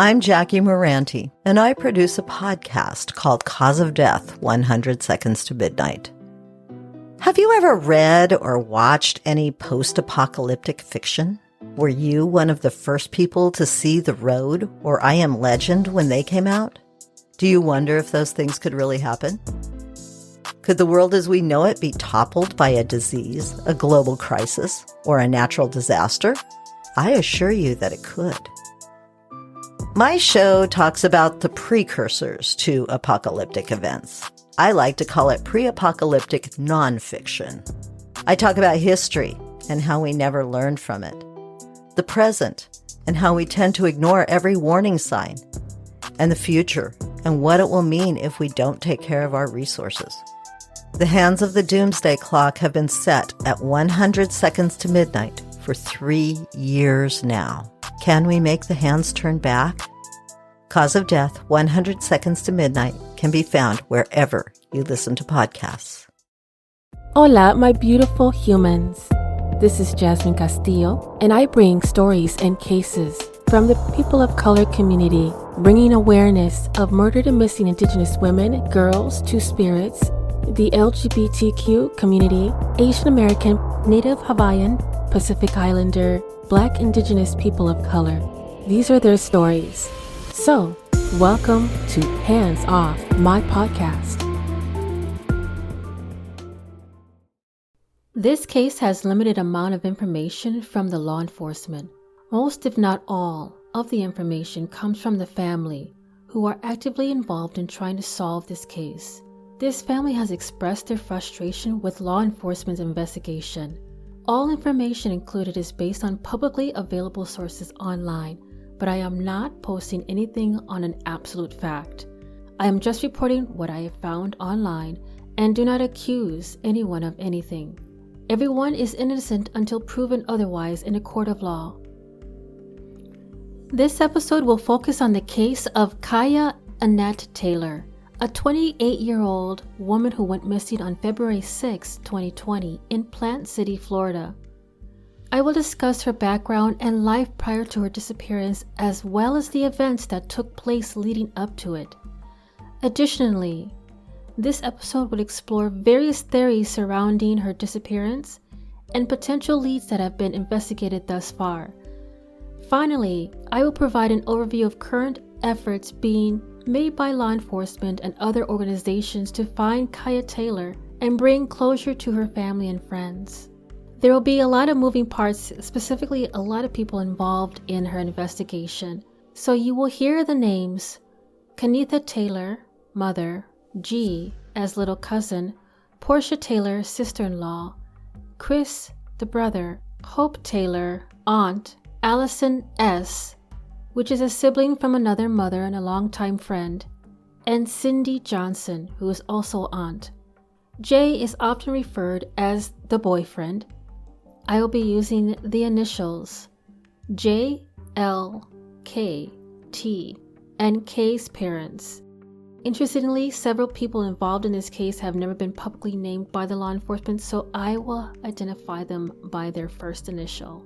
I'm Jackie Moranti, and I produce a podcast called Cause of Death, 100 Seconds to Midnight. Have you ever read or watched any post-apocalyptic fiction? Were you one of the first people to see The Road or I Am Legend when they came out? Do you wonder if those things could really happen? Could the world as we know it be toppled by a disease, a global crisis, or a natural disaster? I assure you that it could. My show talks about the precursors to apocalyptic events. I like to call it pre-apocalyptic nonfiction. I talk about history and how we never learned from it, the present and how we tend to ignore every warning sign, and the future and what it will mean if we don't take care of our resources. The hands of the doomsday clock have been set at 100 seconds to midnight for 3 years now. Can we make the hands turn back? Cause of Death, 100 Seconds to Midnight can be found wherever you listen to podcasts. Hola, my beautiful humans. This is Jasmine Castillo, and I bring stories and cases from the people of color community, bringing awareness of murdered and missing Indigenous women, girls, two-spirits, the LGBTQ community, Asian American, Native Hawaiian, Pacific Islander, Black Indigenous people of color. These are their stories. So, welcome to Hands Off, my podcast. This case has limited amount of information from the law enforcement. Most, if not all, of the information comes from the family, who are actively involved in trying to solve this case. This family has expressed their frustration with law enforcement's investigation. All information included is based on publicly available sources online, but I am not posting anything on an absolute fact. I am just reporting what I have found online and do not accuse anyone of anything. Everyone is innocent until proven otherwise in a court of law. This episode will focus on the case of Cieha Annette Taylor, a 28-year-old woman who went missing on February 6, 2020 in Plant City, Florida. I will discuss her background and life prior to her disappearance, as well as the events that took place leading up to it. Additionally, this episode will explore various theories surrounding her disappearance and potential leads that have been investigated thus far. Finally, I will provide an overview of current efforts being made by law enforcement and other organizations to find Cieha Taylor and bring closure to her family and friends. There will be a lot of moving parts, specifically a lot of people involved in her investigation. So you will hear the names Cieha Taylor, mother, G as little cousin, Portia Taylor, sister-in-law, Chris, the brother, Hope Taylor, aunt, Allison S., which is a sibling from another mother and a longtime friend, and Cindy Johnson, who is also aunt. J is often referred as the boyfriend. I will be using the initials J, L, K, T, and K's parents. Interestingly, several people involved in this case have never been publicly named by the law enforcement, so I will identify them by their first initial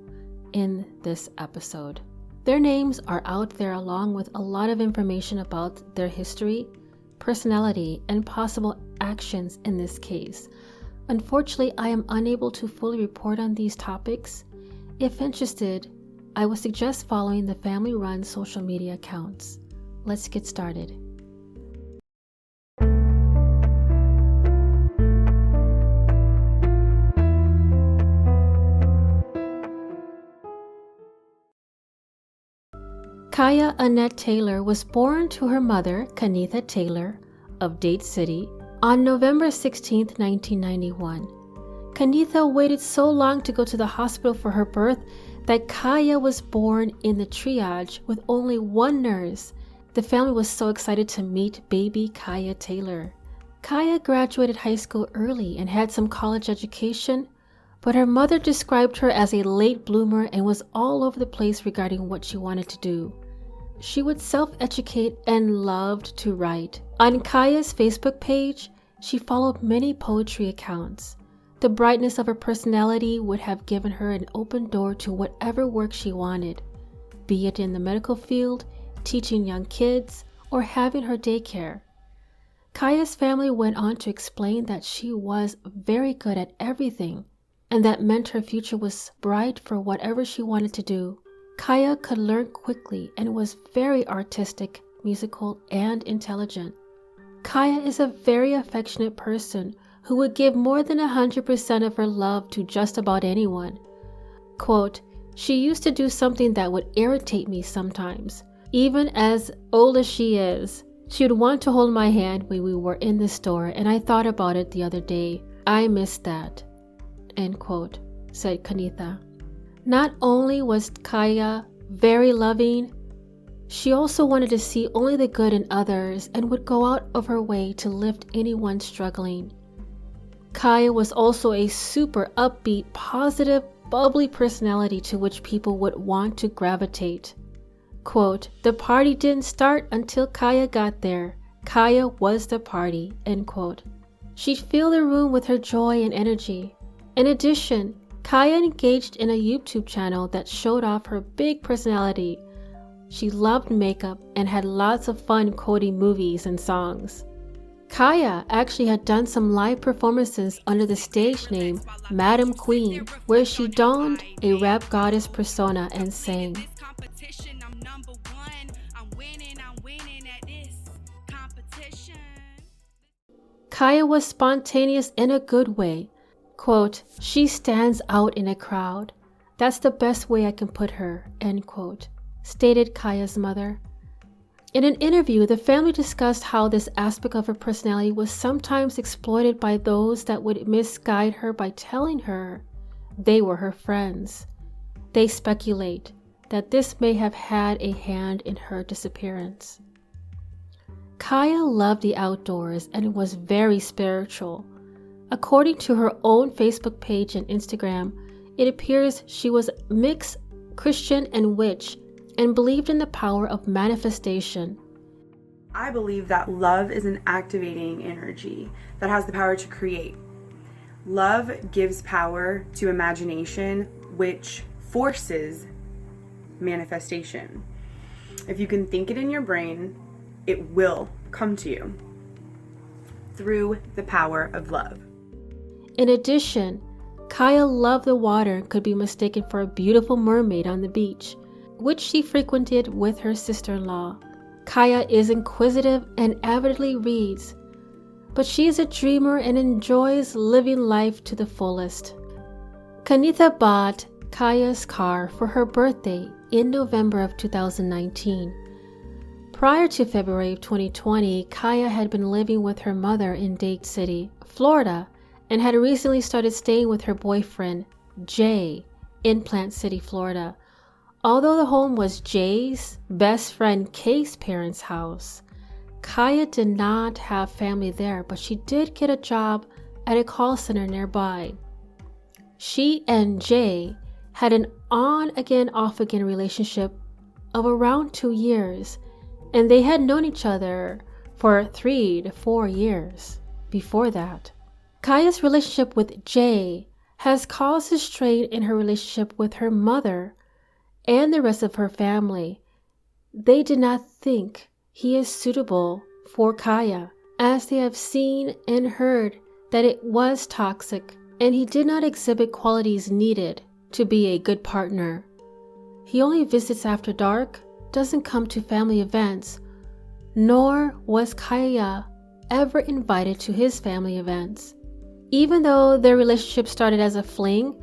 in this episode. Their names are out there along with a lot of information about their history, personality, and possible actions in this case. Unfortunately, I am unable to fully report on these topics. If interested, I would suggest following the family-run social media accounts. Let's get started. Cieha Annette Taylor was born to her mother, Cieha Taylor, of Dade City, on November 16, 1991. Cieha waited so long to go to the hospital for her birth that Cieha was born in the triage with only one nurse. The family was so excited to meet baby Cieha Taylor. Cieha graduated high school early and had some college education, but her mother described her as a late bloomer and was all over the place regarding what she wanted to do. She would self-educate and loved to write. On Cieha's Facebook page, she followed many poetry accounts. The brightness of her personality would have given her an open door to whatever work she wanted, be it in the medical field, teaching young kids, or having her daycare. Kaya's family went on to explain that she was very good at everything, and that meant her future was bright for whatever she wanted to do. Cieha could learn quickly and was very artistic, musical, and intelligent. Cieha is a very affectionate person who would give more than 100% of her love to just about anyone. Quote, "She used to do something that would irritate me sometimes. Even as old as she is, she would want to hold my hand when we were in the store, and I thought about it the other day. I missed that." End quote, said Kanitha. Not only was Cieha very loving, she also wanted to see only the good in others and would go out of her way to lift anyone struggling. Cieha was also a super upbeat, positive, bubbly personality to which people would want to gravitate. Quote, "The party didn't start until Cieha got there. Cieha was the party." End quote. She'd fill the room with her joy and energy. In addition, Cieha engaged in a YouTube channel that showed off her big personality. She loved makeup and had lots of fun quoting movies and songs. Cieha actually had done some live performances under the stage name Madam Queen, where she donned a rap goddess persona and sang. Cieha was spontaneous in a good way. Quote, "She stands out in a crowd. That's the best way I can put her," end quote, stated Cieha's mother. In an interview, the family discussed how this aspect of her personality was sometimes exploited by those that would misguide her by telling her they were her friends. They speculate that this may have had a hand in her disappearance. Cieha loved the outdoors and was very spiritual. According to her own Facebook page and Instagram, it appears she was mixed Christian and witch and believed in the power of manifestation. I believe that love is an activating energy that has the power to create. Love gives power to imagination, which forces manifestation. If you can think it in your brain, it will come to you through the power of love. In addition, Cieha loved the water and could be mistaken for a beautiful mermaid on the beach, which she frequented with her sister-in-law. Cieha is inquisitive and avidly reads, but she is a dreamer and enjoys living life to the fullest. Kanitha bought Cieha's car for her birthday in November of 2019. Prior to February of 2020, Cieha had been living with her mother in Dade City, Florida, and had recently started staying with her boyfriend, Jay, in Plant City, Florida. Although the home was Jay's best friend Kay's parents' house, Cieha did not have family there, but she did get a job at a call center nearby. She and Jay had an on-again, off-again relationship of around 2 years, and they had known each other for 3 to 4 years before that. Cieha's relationship with Jay has caused a strain in her relationship with her mother and the rest of her family. They did not think he is suitable for Cieha, as they have seen and heard that it was toxic, and he did not exhibit qualities needed to be a good partner. He only visits after dark, doesn't come to family events, nor was Cieha ever invited to his family events. Even though their relationship started as a fling,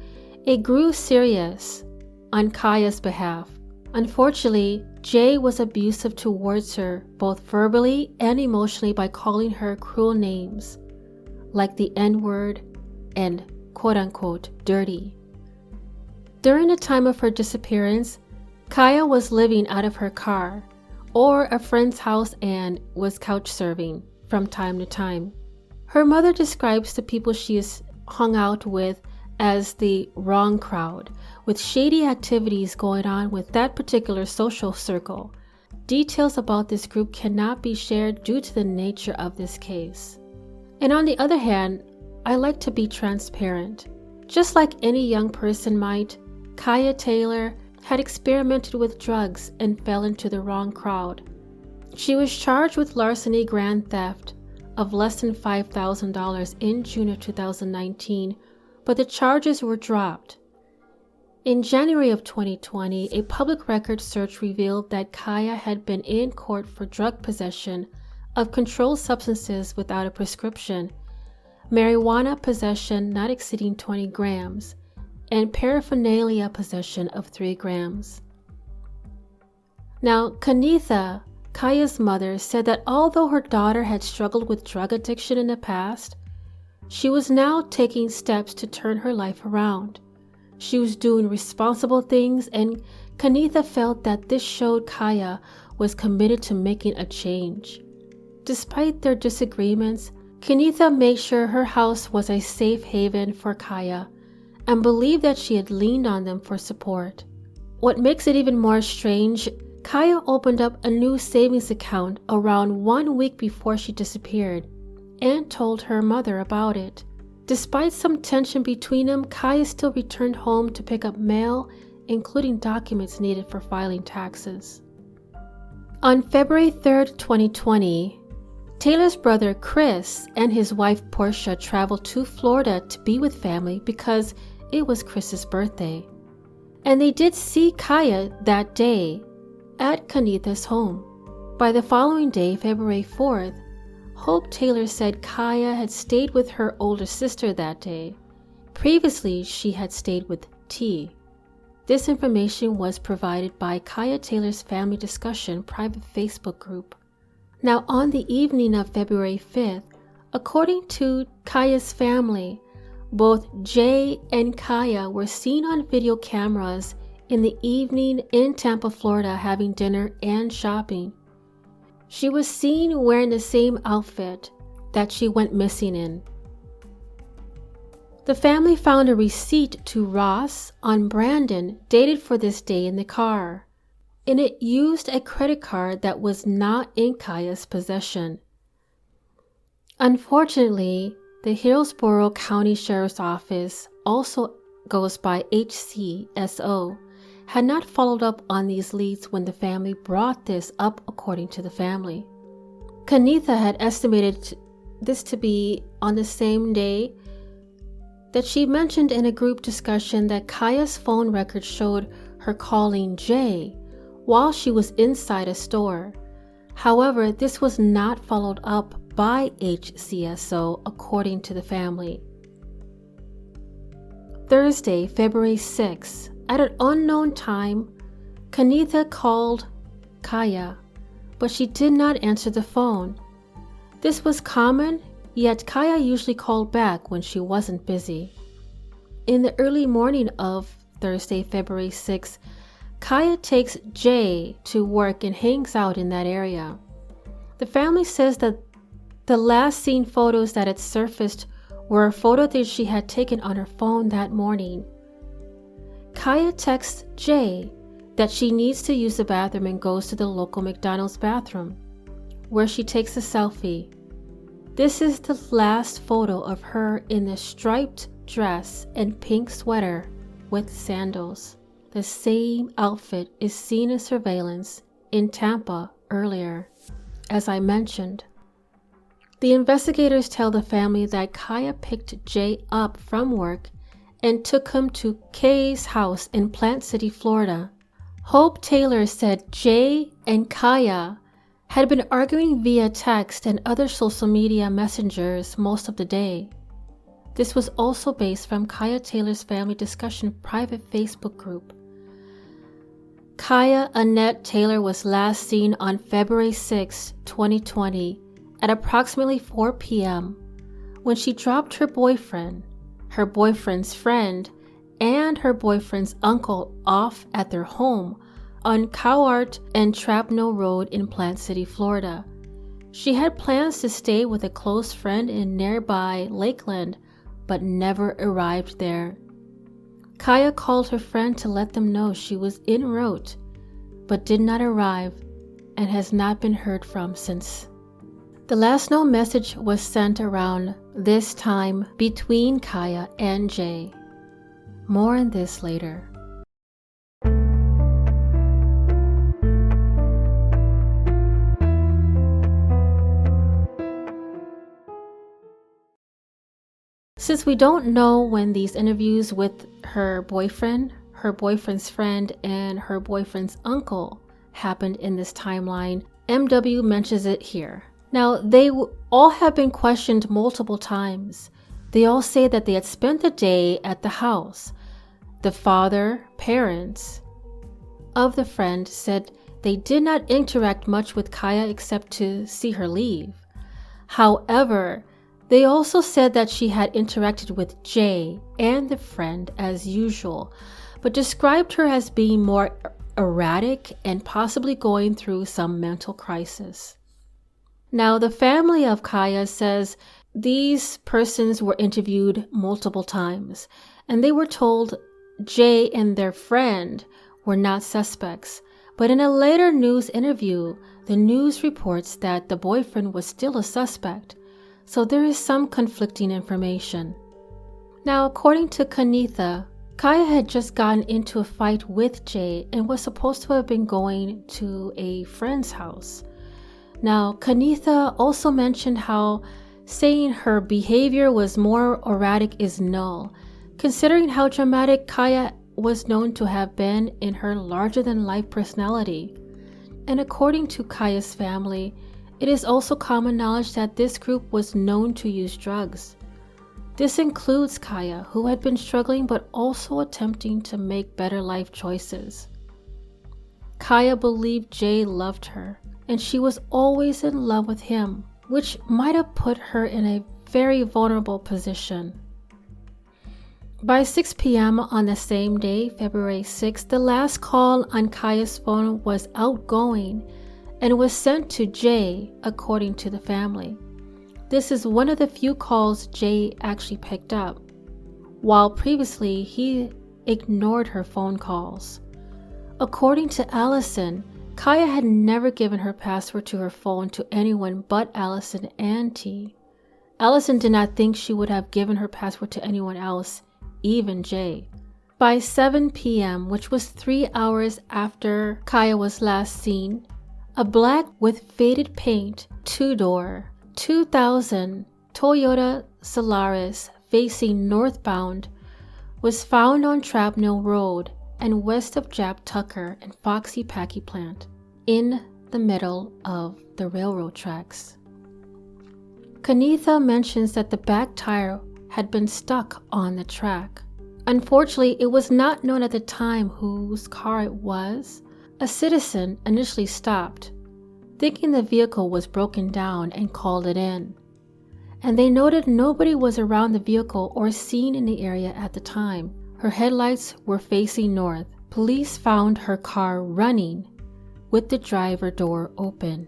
it grew serious on Cieha's behalf. Unfortunately, Jay was abusive towards her, both verbally and emotionally, by calling her cruel names, like the N-word and quote-unquote dirty. During the time of her disappearance, Cieha was living out of her car or a friend's house and was couch surfing from time to time. Her mother describes the people she has hung out with as the wrong crowd, with shady activities going on with that particular social circle. Details about this group cannot be shared due to the nature of this case. And on the other hand, I like to be transparent. Just like any young person might, Cieha Taylor had experimented with drugs and fell into the wrong crowd. She was charged with larceny grand theft of less than $5,000 in June of 2019, but the charges were dropped. In January of 2020, a public record search revealed that Cieha had been in court for drug possession of controlled substances without a prescription, marijuana possession not exceeding 20 grams, and paraphernalia possession of 3 grams. Now, Kanitha, Cieha's mother, said that although her daughter had struggled with drug addiction in the past, she was now taking steps to turn her life around. She was doing responsible things, and Kanitha felt that this showed Cieha was committed to making a change. Despite their disagreements, Kanitha made sure her house was a safe haven for Cieha and believed that she had leaned on them for support. What makes it even more strange, Cieha opened up a new savings account around 1 week before she disappeared and told her mother about it. Despite some tension between them, Cieha still returned home to pick up mail, including documents needed for filing taxes. On February 3rd, 2020, Taylor's brother Chris and his wife Portia traveled to Florida to be with family because it was Chris's birthday. And they did see Cieha that day at Kanitha's home. By the following day, February 4th, Hope Taylor said Cieha had stayed with her older sister that day. Previously, she had stayed with T. This information was provided by Cieha Taylor's family discussion private Facebook group. Now, on the evening of February 5th, according to Cieha's family, both Jay and Cieha were seen on video cameras in the evening in Tampa, Florida, having dinner and shopping. She was seen wearing the same outfit that she went missing in. The family found a receipt to Ross on Brandon dated for this day in the car, and it used a credit card that was not in Cieha's possession. Unfortunately, the Hillsborough County Sheriff's Office, also goes by HCSO, had not followed up on these leads when the family brought this up, according to the family. Kanitha had estimated this to be on the same day that she mentioned in a group discussion that Cieha's phone record showed her calling Jay while she was inside a store. However, this was not followed up by HCSO, according to the family. Thursday, February 6th, at an unknown time, Kanitha called Cieha, but she did not answer the phone. This was common, yet Cieha usually called back when she wasn't busy. In the early morning of Thursday, February 6th, Cieha takes Jay to work and hangs out in that area. The family says that the last seen photos that had surfaced were a photo that she had taken on her phone that morning. Cieha texts Jay that she needs to use the bathroom and goes to the local McDonald's bathroom, where she takes a selfie. This is the last photo of her in the striped dress and pink sweater with sandals. The same outfit is seen in surveillance in Tampa earlier, as I mentioned. The investigators tell the family that Cieha picked Jay up from work and took him to Kay's house in Plant City, Florida. Hope Taylor said Jay and Cieha had been arguing via text and other social media messengers most of the day. This was also based from Cieha Taylor's family discussion private Facebook group. Cieha Annette Taylor was last seen on February 6, 2020 at approximately 4 p.m. when she dropped her boyfriend, her boyfriend's friend, and her boyfriend's uncle off at their home on Cowart and Trapno Road in Plant City, Florida. She had plans to stay with a close friend in nearby Lakeland, but never arrived there. Cieha called her friend to let them know she was en route, but did not arrive and has not been heard from since. The last known message was sent around this time between Cieha and Jay. More on this later. Since we don't know when these interviews with her boyfriend, her boyfriend's friend, and her boyfriend's uncle happened in this timeline, MW mentions it here. Now, they all have been questioned multiple times. They all say that they had spent the day at the house. The parents of the friend said they did not interact much with Cieha except to see her leave. However, they also said that she had interacted with Jay and the friend as usual, but described her as being more erratic and possibly going through some mental crisis. Now, the family of Cieha says these persons were interviewed multiple times, and they were told Jay and their friend were not suspects. But in a later news interview, the news reports that the boyfriend was still a suspect, so there is some conflicting information. Now, according to Kanitha, Cieha had just gotten into a fight with Jay and was supposed to have been going to a friend's house. Now, Kanitha also mentioned how saying her behavior was more erratic is null, considering how dramatic Cieha was known to have been in her larger-than-life personality. And according to Cieha's family, it is also common knowledge that this group was known to use drugs. This includes Cieha, who had been struggling but also attempting to make better life choices. Cieha believed Jay loved her, and she was always in love with him, which might have put her in a very vulnerable position. By 6 p.m. on the same day, February 6, the last call on Cieha's phone was outgoing and was sent to Jay, according to the family. This is one of the few calls Jay actually picked up, while previously he ignored her phone calls. According to Allison, Cieha had never given her password to her phone to anyone but Allison and T. Allison did not think she would have given her password to anyone else, even Jay. By 7 p.m., which was 3 hours after Cieha was last seen, a black with faded paint, two-door, 2000 Toyota Solaris facing northbound was found on Trapnell Road and west of Jap Tucker and Foxy Packy Plant, in the middle of the railroad tracks. Kanitha mentions that the back tire had been stuck on the track. Unfortunately, it was not known at the time whose car it was. A citizen initially stopped, thinking the vehicle was broken down, and called it in. And they noted nobody was around the vehicle or seen in the area at the time. Her headlights were facing north. Police found her car running with the driver door open.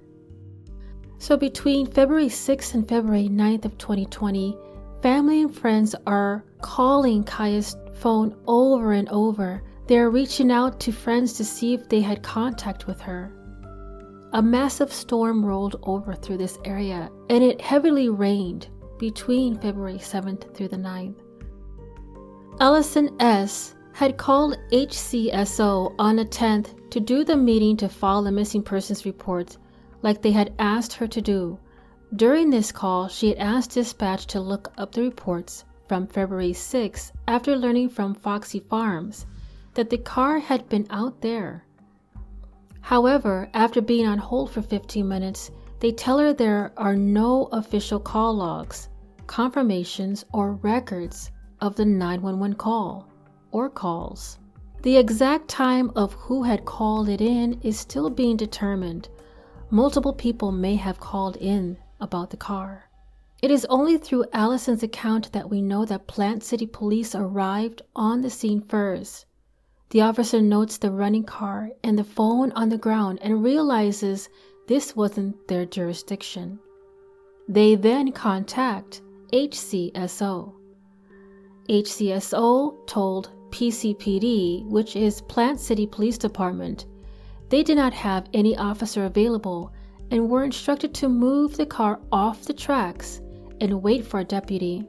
So between February 6th and February 9th of 2020, family and friends are calling Cieha's phone over and over. They are reaching out to friends to see if they had contact with her. A massive storm rolled over through this area, and it heavily rained between February 7th through the 9th. Allison S. had called HCSO on the 10th to do the meeting to file the missing persons report like they had asked her to do. During this call, she had asked dispatch to look up the reports from February 6th after learning from Foxy Farms that the car had been out there. However, after being on hold for 15 minutes, they tell her there are no official call logs, confirmations, or records of the 911 call or calls. The exact time of who had called it in is still being determined. Multiple people may have called in about the car. It is only through Allison's account that we know that Plant City Police arrived on the scene first. The officer notes the running car and the phone on the ground and realizes this wasn't their jurisdiction. They then contact HCSO. HCSO told PCPD, which is Plant City Police Department, they did not have any officer available and were instructed to move the car off the tracks and wait for a deputy.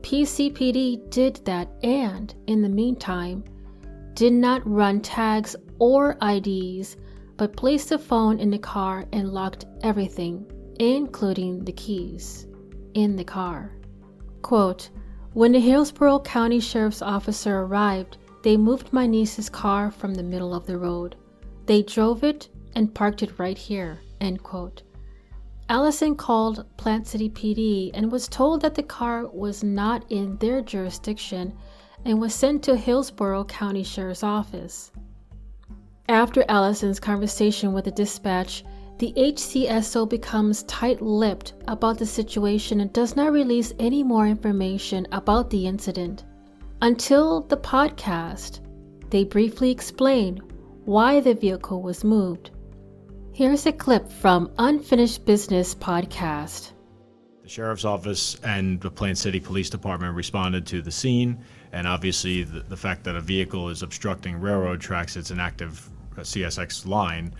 PCPD did that and, in the meantime, did not run tags or IDs, but placed the phone in the car and locked everything, including the keys, in the car. Quote, When the Hillsborough County Sheriff's officer arrived, they moved my niece's car from the middle of the road. They drove it and parked it right here, end quote. Allison called Plant City PD and was told that the car was not in their jurisdiction and was sent to Hillsborough County Sheriff's Office. After Allison's conversation with the dispatch, the HCSO becomes tight-lipped about the situation and does not release any more information about the incident. Until the podcast, they briefly explain why the vehicle was moved. Here's a clip from Unfinished Business podcast. The Sheriff's Office and the Plant City Police Department responded to the scene, and obviously the fact that a vehicle is obstructing railroad tracks, it's an active CSX line.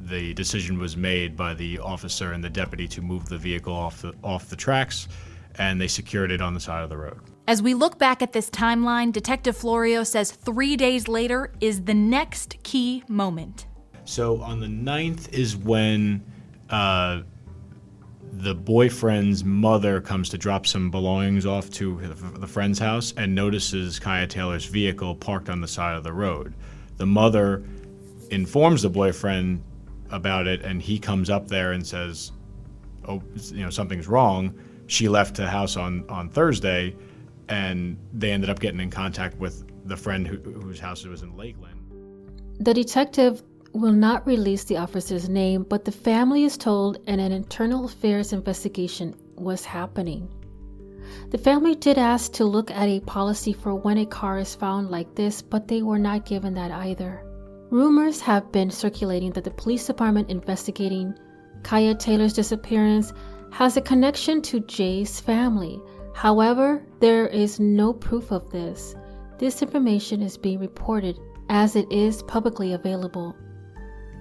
The decision was made by the officer and the deputy to move the vehicle off the tracks, and they secured it on the side of the road. As we look back at this timeline, Detective Florio says 3 days later is the next key moment. So on the 9th is when the boyfriend's mother comes to drop some belongings off to the friend's house and notices Cieha Taylor's vehicle parked on the side of the road. The mother informs the boyfriend about it, and he comes up there and says, oh, something's wrong. She left the house on Thursday, and they ended up getting in contact with the friend whose house it was in Lakeland. The detective will not release the officer's name, but the family is told an internal affairs investigation was happening. The family did ask to look at a policy for when a car is found like this, but they were not given that either. Rumors have been circulating that the police department investigating Cieha Taylor's disappearance has a connection to Jay's family. However, there is no proof of this. This information is being reported as it is publicly available.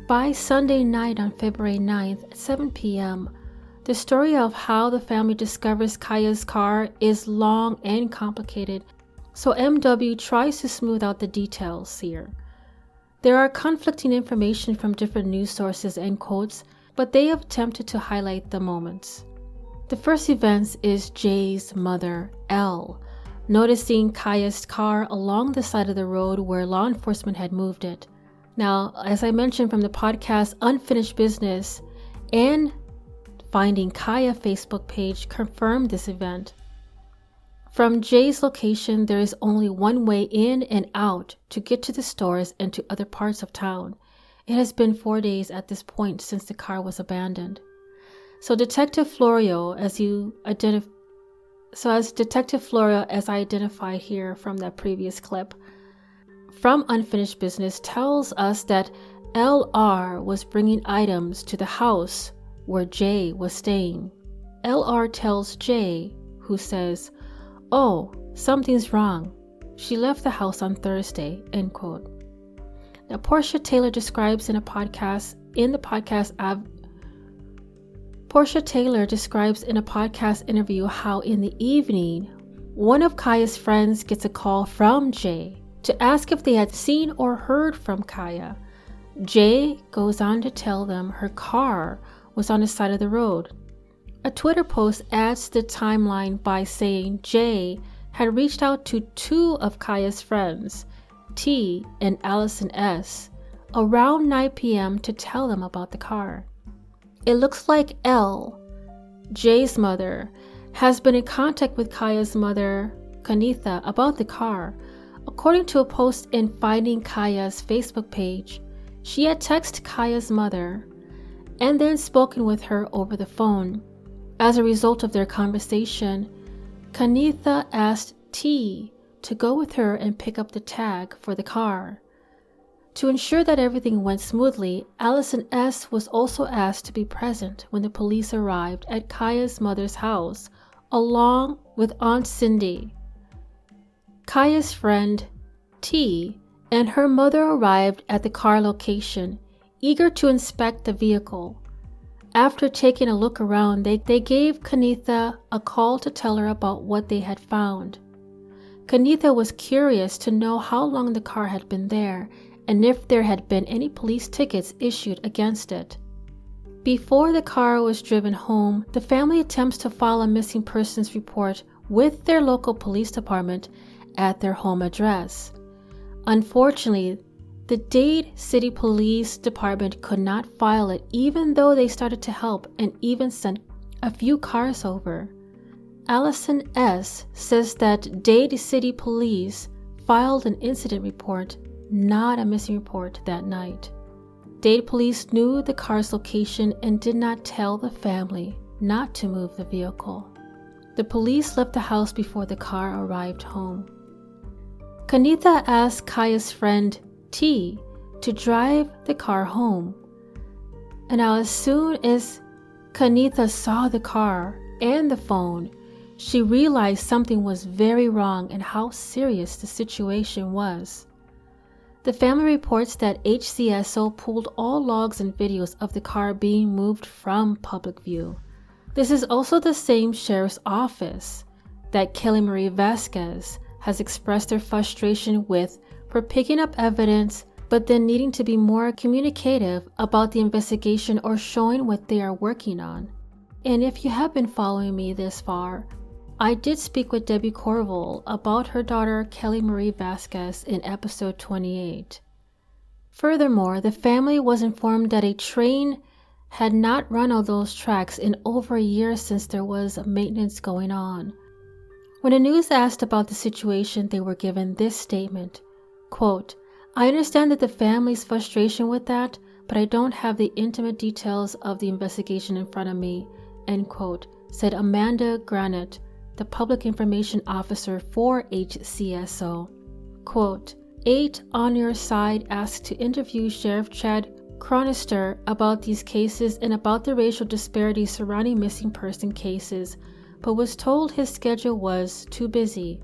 By Sunday night on February 9th at 7 p.m., the story of how the family discovers Cieha's car is long and complicated, so MW tries to smooth out the details here. There are conflicting information from different news sources and quotes, but they have attempted to highlight the moments. The first event is Jay's mother, Elle, noticing Cieha's car along the side of the road where law enforcement had moved it. Now, as I mentioned from the podcast Unfinished Business and Finding Cieha Facebook page confirmed this event. From Jay's location, there is only one way in and out to get to the stores and to other parts of town. It has been 4 days at this point since the car was abandoned. So Detective Florio, as Detective Florio, as I identified here from that previous clip, from Unfinished Business tells us that LR was bringing items to the house where Jay was staying. LR tells Jay, who says, "Oh, something's wrong. She left the house on Thursday," end quote. Now, Portia Taylor describes in a podcast interview how in the evening, one of Cieha's friends gets a call from Jay to ask if they had seen or heard from Cieha. Jay goes on to tell them her car was on the side of the road. A Twitter post adds to the timeline by saying Jay had reached out to two of Cieha's friends, T and Allison S, around 9 p.m. to tell them about the car. It looks like L, Jay's mother, has been in contact with Cieha's mother, Kanitha, about the car. According to a post in Finding Cieha's Facebook page, she had texted Cieha's mother and then spoken with her over the phone. As a result of their conversation, Kanitha asked T to go with her and pick up the tag for the car. To ensure that everything went smoothly, Allison S. was also asked to be present when the police arrived at Cieha's mother's house, along with Aunt Cindy. Cieha's friend, T, and her mother arrived at the car location, eager to inspect the vehicle. After taking a look around, they gave Kanitha a call to tell her about what they had found. Kanitha was curious to know how long the car had been there and if there had been any police tickets issued against it. Before the car was driven home, the family attempts to file a missing persons report with their local police department at their home address. Unfortunately, the Dade City Police Department could not file it, even though they started to help and even sent a few cars over. Allison S. says that Dade City Police filed an incident report, not a missing report, that night. Dade police knew the car's location and did not tell the family not to move the vehicle. The police left the house before the car arrived home. Kanitha asked Kaya's friend T to drive the car home. And now, as soon as Kanitha saw the car and the phone, she realized something was very wrong and how serious the situation was. The family reports that HCSO pulled all logs and videos of the car being moved from public view. This is also the same sheriff's office that Kelly Marie Vasquez has expressed their frustration with for picking up evidence but then needing to be more communicative about the investigation or showing what they are working on. And if you have been following me this far, I did speak with Debbie Corville about her daughter Kelly Marie Vasquez in episode 28. Furthermore, the family was informed that a train had not run on those tracks in over a year since there was maintenance going on. When the news asked about the situation, they were given this statement, quote, "I understand that the family's frustration with that, but I don't have the intimate details of the investigation in front of me," end quote, said Amanda Granite, the public information officer for HCSO. Quote, 8 on Your Side asked to interview Sheriff Chad Chronister about these cases and about the racial disparities surrounding missing person cases, but was told his schedule was too busy.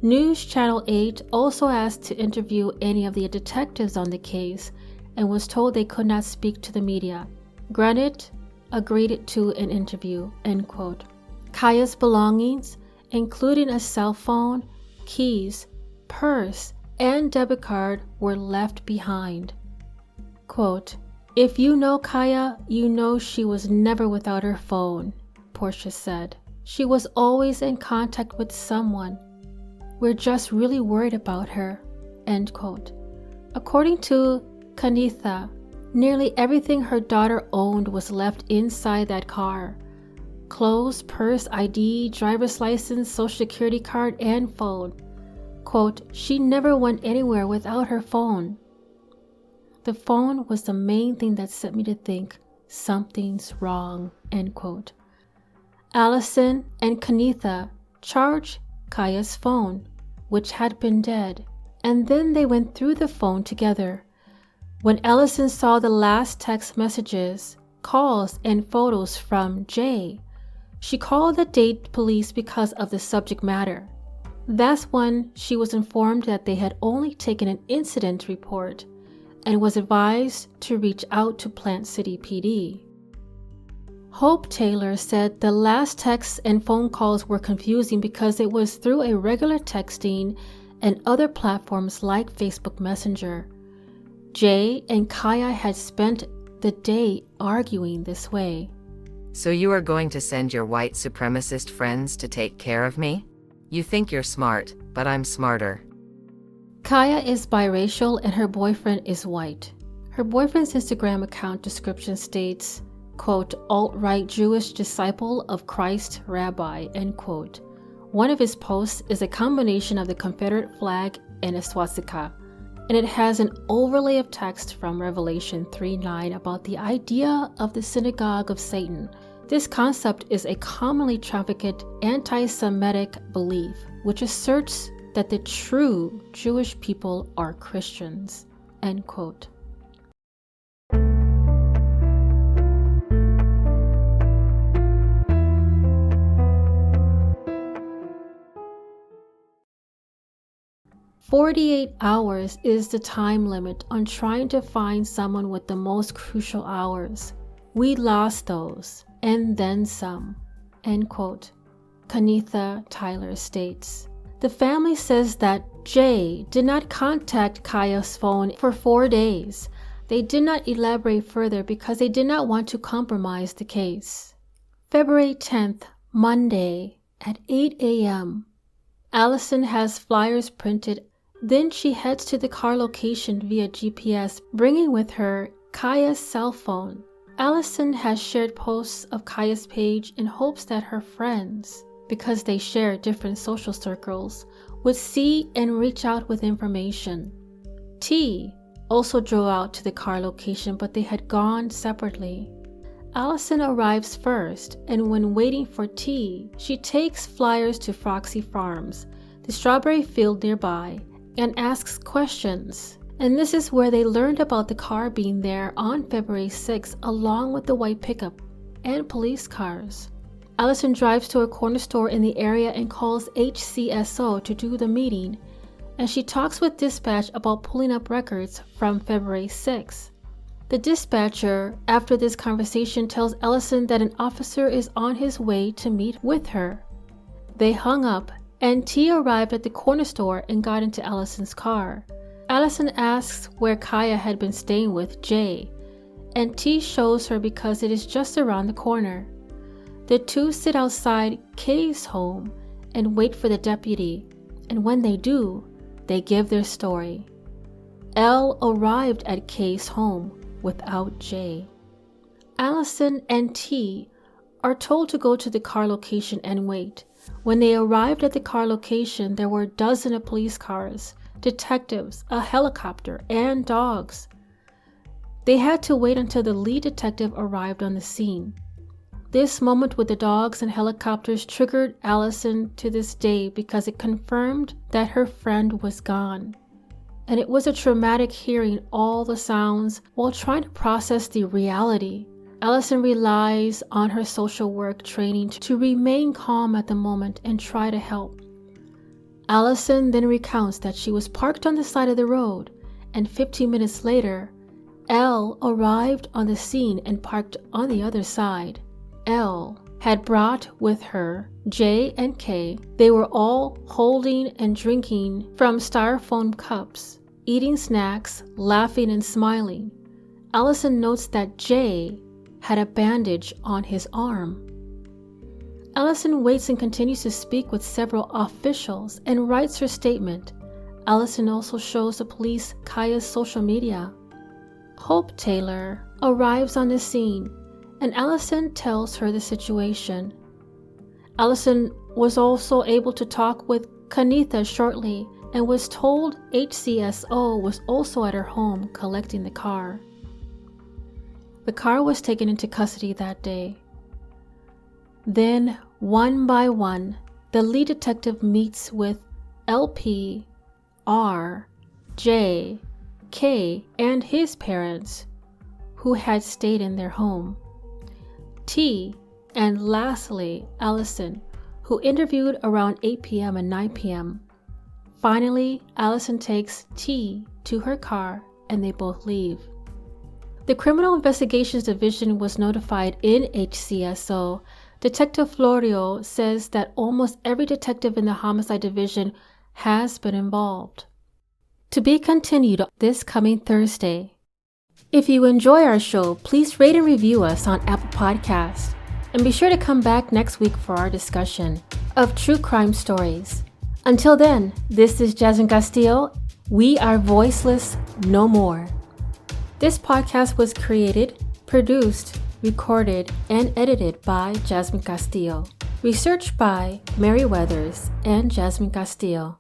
News Channel 8 also asked to interview any of the detectives on the case and was told they could not speak to the media. Granite agreed to an interview, end quote. Kaya's belongings, including a cell phone, keys, purse, and debit card, were left behind. Quote, "If you know Kaya, you know she was never without her phone," Portia said. "She was always in contact with someone. We're just really worried about her," end quote. According to Kanitha, nearly everything her daughter owned was left inside that car. Clothes, purse, ID, driver's license, social security card, and phone. Quote, "She never went anywhere without her phone. The phone was the main thing that set me to think something's wrong," end quote. Allison and Kanitha charged Kaya's phone, which had been dead, and then they went through the phone together. When Allison saw the last text messages, calls, and photos from Jay, she called the Dade police because of the subject matter. That's when she was informed that they had only taken an incident report and was advised to reach out to Plant City PD. Hope Taylor said the last texts and phone calls were confusing because it was through a regular texting and other platforms like Facebook Messenger. Jay and Kaya had spent the day arguing this way. "So you are going to send your white supremacist friends to take care of me? You think you're smart, but I'm smarter." Kaya is biracial and her boyfriend is white. Her boyfriend's Instagram account description states, quote, "alt-right Jewish disciple of Christ rabbi," end quote. One of his posts is a combination of the Confederate flag and a swastika, and it has an overlay of text from Revelation 3:9 about the idea of the synagogue of Satan. This concept is a commonly trafficked anti-Semitic belief, which asserts that the true Jewish people are Christians, end quote. "48 hours is the time limit on trying to find someone with the most crucial hours. We lost those, and then some," end quote. Cieha Taylor states. The family says that Jay did not contact Kaya's phone for 4 days. They did not elaborate further because they did not want to compromise the case. February 10th, Monday, At 8 a.m., Allison has flyers printed. Then she heads to the car location via GPS, bringing with her Kaya's cell phone. Allison has shared posts of Kaya's page in hopes that her friends, because they share different social circles, would see and reach out with information. T also drove out to the car location, but they had gone separately. Allison arrives first, and when waiting for T, she takes flyers to Foxy Farms, the strawberry field nearby, and asks questions. And this is where they learned about the car being there on February 6th, along with the white pickup and police cars. Allison drives to a corner store in the area and calls HCSO to do the meeting, and she talks with dispatch about pulling up records from February 6th. The dispatcher, after this conversation, tells Allison that an officer is on his way to meet with her. They hung up, and T arrived at the corner store and got into Allison's car. Allison asks where Kaya had been staying with Jay, and T shows her because it is just around the corner. The two sit outside Kay's home and wait for the deputy, and when they do, they give their story. L arrived at Kay's home without Jay. Allison and T are told to go to the car location and wait. When they arrived at the car location, there were dozens of police cars, detectives, a helicopter, and dogs. They had to wait until the lead detective arrived on the scene. This moment with the dogs and helicopters triggered Allison to this day because it confirmed that her friend was gone. And it was a traumatic hearing all the sounds while trying to process the reality. Allison relies on her social work training to remain calm at the moment and try to help. Allison then recounts that she was parked on the side of the road, and 15 minutes later, L arrived on the scene and parked on the other side. L had brought with her J and K. They were all holding and drinking from styrofoam cups, eating snacks, laughing and smiling. Allison notes that J had a bandage on his arm. Allison waits and continues to speak with several officials and writes her statement. Allison also shows the police Kaya's social media. Hope Taylor arrives on the scene, and Allison tells her the situation. Allison was also able to talk with Kanitha shortly and was told HCSO was also at her home collecting the car. The car was taken into custody that day. Then, one by one, the lead detective meets with LP, R, J, K, and his parents, who had stayed in their home. T, and lastly, Allison, who interviewed around 8 p.m. and 9 p.m. Finally, Allison takes T to her car and they both leave. The Criminal Investigations Division was notified in HCSO. Detective Florio says that almost every detective in the Homicide Division has been involved. To be continued this coming Thursday. If you enjoy our show, please rate and review us on Apple Podcasts. And be sure to come back next week for our discussion of true crime stories. Until then, this is Jasmine Castillo. We are voiceless no more. This podcast was created, produced, recorded, and edited by Jasmine Castillo. Researched by Mary Weathers and Jasmine Castillo.